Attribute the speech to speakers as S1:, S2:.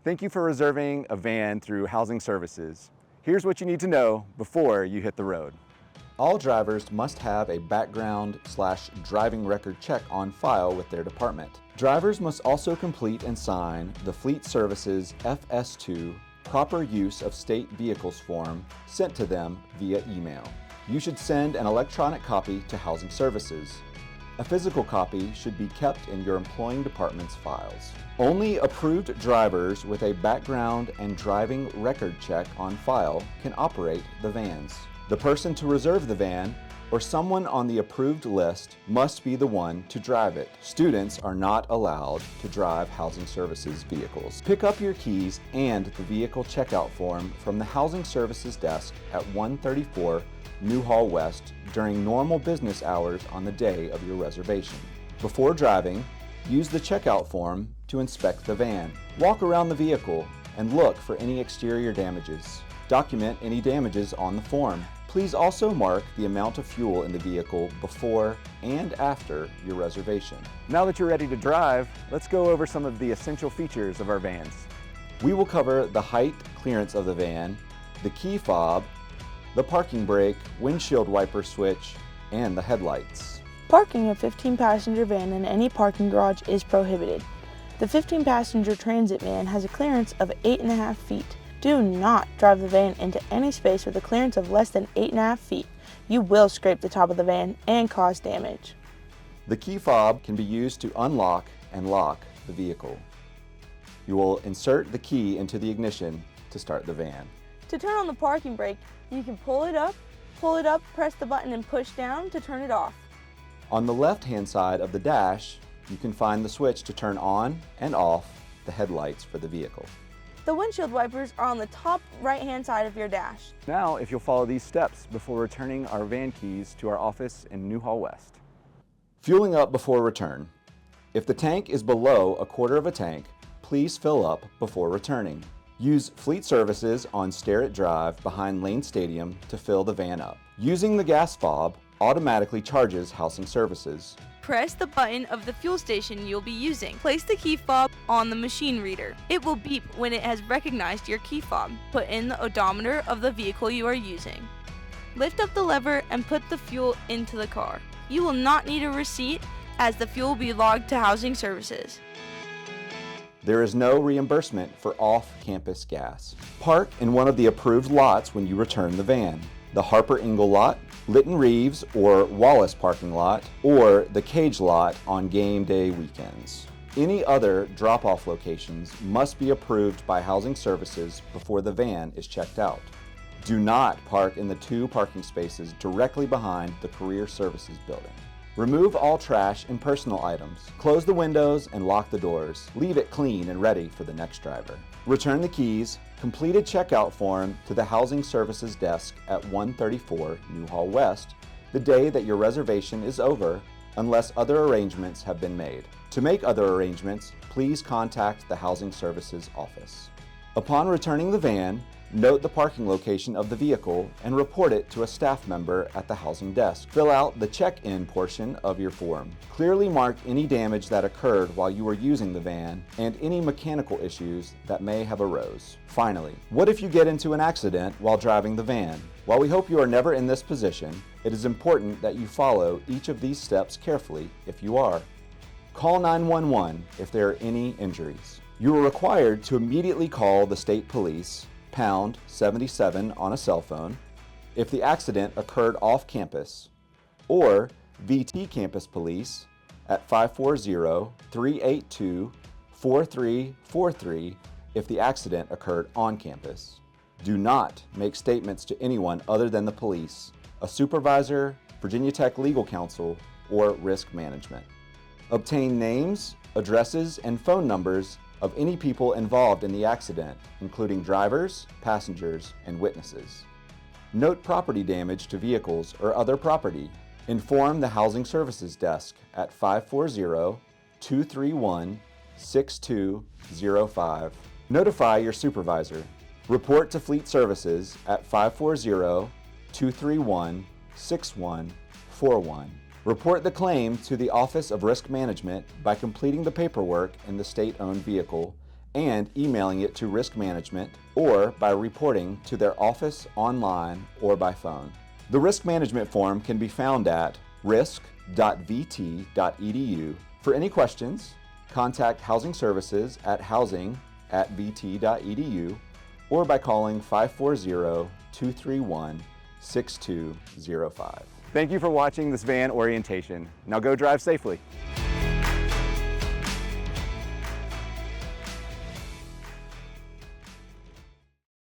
S1: Thank you for reserving a van through Housing Services. Here's what you need to know before you hit the road. All drivers must have a background/driving record check on file with their department. Drivers must also complete and sign the Fleet Services FS2 Proper Use of State Vehicles form sent to them via email. You should send an electronic copy to Housing Services. A physical copy should be kept in your employing department's files. Only approved drivers with a background and driving record check on file can operate the vans. The person to reserve the van or someone on the approved list must be the one to drive it. Students are not allowed to drive Housing Services vehicles. Pick up your keys and the vehicle checkout form from the Housing Services desk at 134 Newhall West during normal business hours on the day of your reservation. Before driving, use the checkout form to inspect the van. Walk around the vehicle and look for any exterior damages. Document any damages on the form. Please also mark the amount of fuel in the vehicle before and after your reservation. Now that you're ready to drive, let's go over some of the essential features of our vans. We will cover the height clearance of the van, the key fob, the parking brake, windshield wiper switch, and the headlights.
S2: Parking a 15-passenger van in any parking garage is prohibited. The 15-passenger transit van has a clearance of 8.5 feet. Do not drive the van into any space with a clearance of less than 8.5 feet. You will scrape the top of the van and cause damage.
S1: The key fob can be used to unlock and lock the vehicle. You will insert the key into the ignition to start the van.
S2: To turn on the parking brake, you can pull it up, press the button and push down to turn it off.
S1: On the left-hand side of the dash, you can find the switch to turn on and off the headlights for the vehicle.
S2: The windshield wipers are on the top right-hand side of your dash.
S1: Now, if you'll follow these steps before returning our van keys to our office in Newhall West. Fueling up before return. If the tank is below 1/4 of a tank, please fill up before returning. Use Fleet Services on Starrett Drive behind Lane Stadium to fill the van up. Using the gas fob automatically charges Housing Services.
S3: Press the button of the fuel station you'll be using. Place the key fob on the machine reader. It will beep when it has recognized your key fob. Put in the odometer of the vehicle you are using. Lift up the lever and put the fuel into the car. You will not need a receipt as the fuel will be logged to Housing Services.
S1: There is no reimbursement for off-campus gas. Park in one of the approved lots when you return the van. The Harper Engle lot, Lytton Reeves or Wallace parking lot, or the Cage lot on game day weekends. Any other drop-off locations must be approved by Housing Services before the van is checked out. Do not park in the 2 parking spaces directly behind the Career Services building. Remove all trash and personal items. Close the windows and lock the doors. Leave it clean and ready for the next driver. Return the keys, completed checkout form to the Housing Services desk at 134 Newhall West the day that your reservation is over unless other arrangements have been made. To make other arrangements, please contact the Housing Services office. Upon returning the van, note the parking location of the vehicle and report it to a staff member at the housing desk. Fill out the check-in portion of your form. Clearly mark any damage that occurred while you were using the van and any mechanical issues that may have arose. Finally, what if you get into an accident while driving the van? While we hope you are never in this position, it is important that you follow each of these steps carefully if you are. Call 911 if there are any injuries. You are required to immediately call the state police, pound 77 on a cell phone, if the accident occurred off campus, or VT Campus Police at 540-382-4343 if the accident occurred on campus. Do not make statements to anyone other than the police, a supervisor, Virginia Tech Legal Counsel, or Risk Management. Obtain names, addresses, and phone numbers of any people involved in the accident, including drivers, passengers, and witnesses. Note property damage to vehicles or other property. Inform the Housing Services desk at 540-231-6205. Notify your supervisor. Report to Fleet Services at 540-231-6141. Report the claim to the Office of Risk Management by completing the paperwork in the state-owned vehicle and emailing it to risk management or by reporting to their office online or by phone. The risk management form can be found at risk.vt.edu. For any questions, contact Housing Services at housing@vt.edu or by calling 540-231-6205. Thank you for watching this van orientation. Now go drive safely.